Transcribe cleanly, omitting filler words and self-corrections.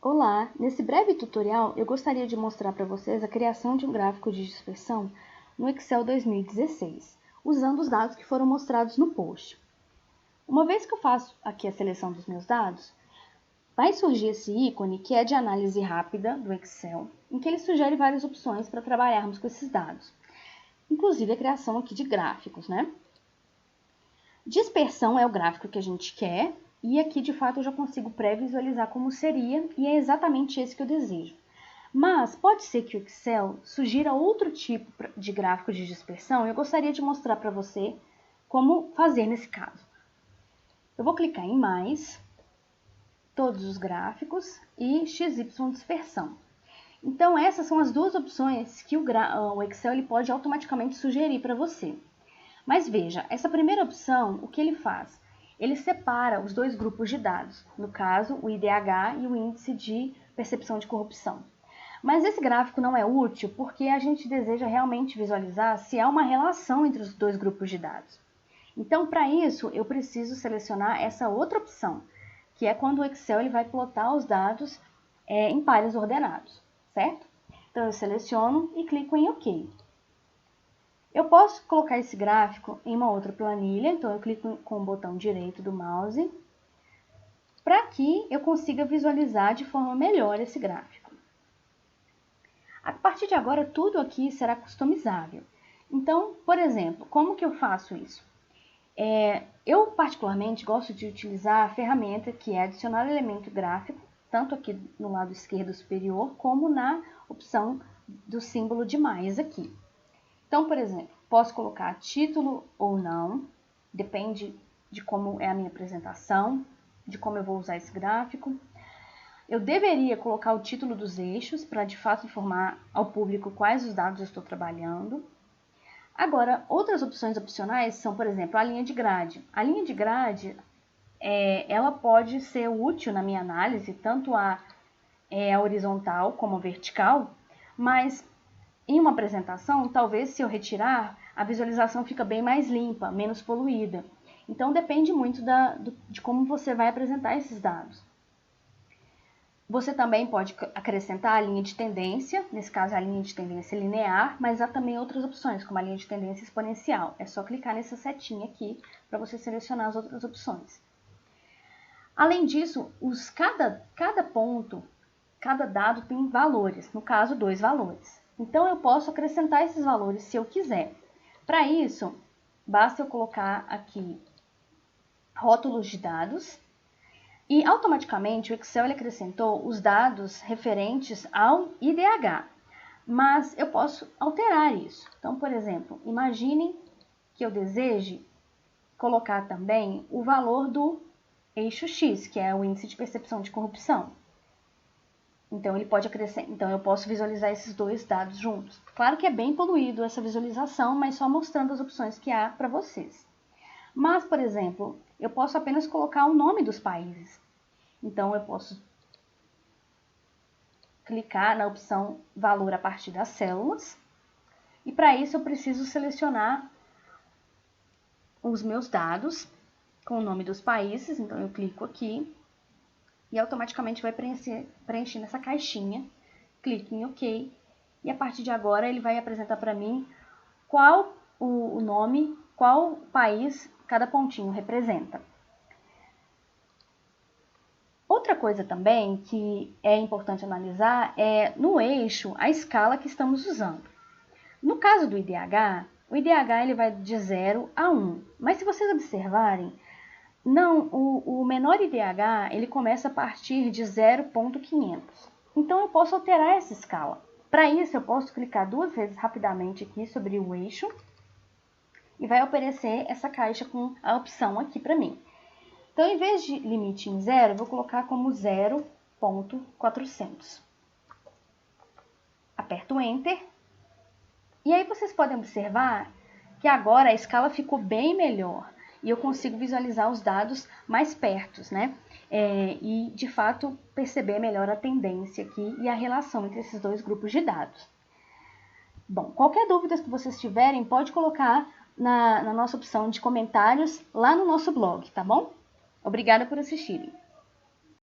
Olá! Nesse breve tutorial, eu gostaria de mostrar para vocês a criação de um gráfico de dispersão no Excel 2016, usando os dados que foram mostrados no post. Uma vez que eu faço aqui a seleção dos meus dados, vai surgir esse ícone que é de análise rápida do Excel, em que ele sugere várias opções para trabalharmos com esses dados, inclusive a criação aqui de gráficos, né? Dispersão é o gráfico que a gente quer, e aqui de fato eu já consigo pré-visualizar como seria, e é exatamente esse que eu desejo. Mas pode ser que o Excel sugira outro tipo de gráfico de dispersão, e eu gostaria de mostrar para você como fazer nesse caso. Eu vou clicar em mais, todos os gráficos e XY dispersão. Então essas são as duas opções que o Excel ele pode automaticamente sugerir para você. Mas veja, essa primeira opção, o que ele faz? Ele separa os dois grupos de dados, no caso, o IDH e o Índice de Percepção de Corrupção. Mas esse gráfico não é útil porque a gente deseja realmente visualizar se há uma relação entre os dois grupos de dados. Então, para isso, eu preciso selecionar essa outra opção, que é quando o Excel ele vai plotar os dados em pares ordenados, certo? Então, eu seleciono e clico em OK. Eu posso colocar esse gráfico em uma outra planilha, então eu clico com o botão direito do mouse, para que eu consiga visualizar de forma melhor esse gráfico. A partir de agora, tudo aqui será customizável. Então, por exemplo, como que eu faço isso? Eu particularmente gosto de utilizar a ferramenta que é adicionar elemento gráfico, tanto aqui no lado esquerdo superior, como na opção do símbolo de mais aqui. Então, por exemplo, posso colocar título ou não, depende de como é a minha apresentação, de como eu vou usar esse gráfico. Eu deveria colocar o título dos eixos para de fato informar ao público quais os dados eu estou trabalhando. Agora, outras opções opcionais são, por exemplo, a linha de grade. A linha de grade, ela pode ser útil na minha análise, tanto a horizontal como a vertical, mas em uma apresentação, talvez se eu retirar, a visualização fica bem mais limpa, menos poluída. Então, depende muito de como você vai apresentar esses dados. Você também pode acrescentar a linha de tendência, nesse caso a linha de tendência linear, mas há também outras opções, como a linha de tendência exponencial. É só clicar nessa setinha aqui para você selecionar as outras opções. Além disso, cada ponto, cada dado tem valores, no caso, 2 valores. Então, eu posso acrescentar esses valores se eu quiser. Para isso, basta eu colocar aqui rótulos de dados e automaticamente o Excel ele acrescentou os dados referentes ao IDH. Mas eu posso alterar isso. Então, por exemplo, imaginem que eu deseje colocar também o valor do eixo X, que é o Índice de Percepção de Corrupção. Então, eu posso visualizar esses dois dados juntos. Claro que é bem poluído essa visualização, mas só mostrando as opções que há para vocês. Mas, por exemplo, eu posso apenas colocar o nome dos países. Então, eu posso clicar na opção valor a partir das células. E para isso, eu preciso selecionar os meus dados com o nome dos países. Então, eu clico aqui. E automaticamente vai preencher nessa caixinha. Clique em OK. E a partir de agora ele vai apresentar para mim qual o nome, qual país cada pontinho representa. Outra coisa também que é importante analisar é no eixo a escala que estamos usando. No caso do IDH, o IDH ele vai de 0 a 1. Mas se vocês observarem, não, o menor IDH ele começa a partir de 0.500. Então, eu posso alterar essa escala. Para isso, eu posso clicar 2 vezes rapidamente aqui sobre o eixo e vai aparecer essa caixa com a opção aqui para mim. Então, em vez de limite em 0, eu vou colocar como 0.400. Aperto Enter. E aí, vocês podem observar que agora a escala ficou bem melhor. E eu consigo visualizar os dados mais perto, né? E, de fato, perceber melhor a tendência aqui e a relação entre esses dois grupos de dados. Bom, qualquer dúvida que vocês tiverem, pode colocar na nossa opção de comentários lá no nosso blog, tá bom? Obrigada por assistirem.